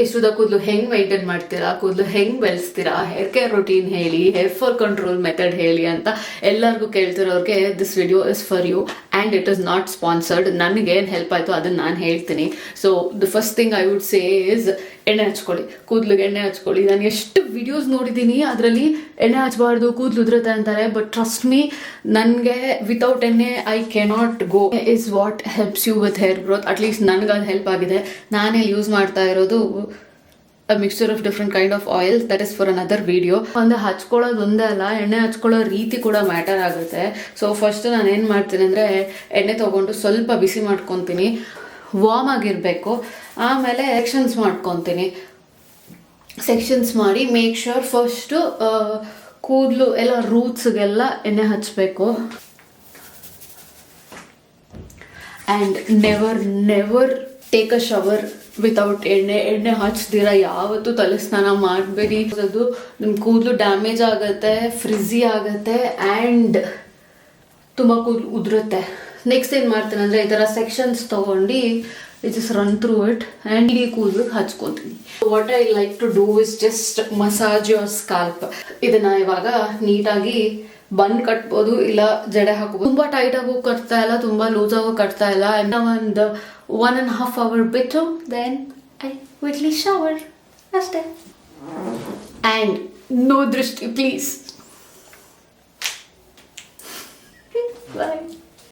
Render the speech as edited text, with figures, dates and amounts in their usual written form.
ಇಷ್ಟುದ ಕೂದಲು ಹೆಂಗ್ ಮೈಂಟೈನ್ ಮಾಡ್ತೀರಾ, ಕೂದಲು ಹೆಂಗ್ ಬೆಳೆಸ್ತೀರಾ, ಹೇರ್ ಕೇರ್ ರೊಟೀನ್ ಹೇಳಿ, ಹೇರ್ ಫಾಲ್ ಕಂಟ್ರೋಲ್ ಮೆಥಡ್ ಹೇಳಿ ಅಂತ ಎಲ್ಲರಿಗೂ ಕೇಳ್ತಿರೋರಿಗೆ this video is for you and it is not sponsored. ನನಗೇನು ಹೆಲ್ಪ್ ಆಯಿತು ಅದನ್ನು ನಾನು ಹೇಳ್ತೀನಿ. So the first thing I would say is ಎಣ್ಣೆ ಹಚ್ಕೊಳ್ಳಿ, ಕೂದಲಿಗೆ ಎಣ್ಣೆ ಹಚ್ಕೊಳ್ಳಿ. ನಾನು ಎಷ್ಟು ವಿಡಿಯೋಸ್ ನೋಡಿದ್ದೀನಿ ಅದರಲ್ಲಿ ಎಣ್ಣೆ ಹಚ್ಚಬಾರ್ದು ಕೂದಲು ಉದುರುತ್ತೆ ಅಂತಾರೆ, ಬಟ್ ಟ್ರಸ್ಟ್ ಮೀ, ನನಗೆ ವಿತೌಟ್ ಎಣ್ಣೆ I cannot go. Is what helps you with hair growth. At least ನನಗೆ ಅದು ಹೆಲ್ಪ್ ಆಗಿದೆ. ನಾನೇ ಯೂಸ್ ಮಾಡ್ತಾ ಇರೋದು a mixture of different kind of oils. That is for another video. ಒಂದು ಹಚ್ಕೊಳ್ಳೋದು ಒಂದೇ ಅಲ್ಲ, ಎಣ್ಣೆ ಹಚ್ಕೊಳ್ಳೋ ರೀತಿ ಕೂಡ ಮ್ಯಾಟರ್ ಆಗುತ್ತೆ. ಸೊ ಫಸ್ಟ್ ನಾನು ಏನು ಮಾಡ್ತೀನಿ ಅಂದರೆ ಎಣ್ಣೆ ತೊಗೊಂಡು ಸ್ವಲ್ಪ ಬಿಸಿ ಮಾಡ್ಕೊತೀನಿ, ವಾರ್ಮ್ ಆಗಿರಬೇಕು. ಆಮೇಲೆ ಸೆಕ್ಷನ್ಸ್ ಮಾಡ್ಕೊತೀನಿ. ಸೆಕ್ಷನ್ಸ್ ಮಾಡಿ ಮೇಕ್ ಶ್ಯೂರ್ ಫಸ್ಟು ಕೂದಲು ಎಲ್ಲ ರೂಟ್ಸ್ಗೆಲ್ಲ ಎಣ್ಣೆ ಹಚ್ಚಬೇಕು. And never take a shower without ಎಣ್ಣೆ ಹಚ್ದಿರ ಯಾವತ್ತೂ ತಲೆ ಸ್ನಾನ ಮಾಡಬೇಡಿ. ಅದು ನಿಮ್ಮ ಕೂದಲು ಡ್ಯಾಮೇಜ್ ಆಗುತ್ತೆ, ಫ್ರಿಝಿ ಆಗುತ್ತೆ ಆ್ಯಂಡ್ ತುಂಬ ಕೂದಲು ಉದುರುತ್ತೆ. ನೆಕ್ಸ್ಟ್ ಏನು ಮಾಡ್ತೀನಿ ಅಂದರೆ ಈ ಥರ ಸೆಕ್ಷನ್ಸ್ ತೊಗೊಂಡು just run through it and ಈ ಕೂದಲಿಗೆ ಹಚ್ಕೊತೀನಿ. What I like to do is just massage your scalp. ಇದನ್ನು ಇವಾಗ ನೀಟಾಗಿ ಬನ್ ಕಟ್ಬೋದು, ಇಲ್ಲ ಜಡೆ ಹಾಕೋಬೋದು. ತುಂಬ ಟೈಟ್ ಆಗೋ ಕಟ್ತಾ ಇಲ್ಲ, ತುಂಬ ಲೂಸ್ ಆಗೋ ಕಟ್ತಾ ಇಲ್ಲ. ಇನ್ನು ಒಂದು 1.5 hour ಬಿಟ್ಟು ದೆನ್ ಐ ಕ್ವಿಕ್ಲಿ ಶವರ್ ಅಷ್ಟೇ. ಆ್ಯಂಡ್ ನೋ ದೃಷ್ಟಿ ಪ್ಲೀಸ್. ಬಾಯ್.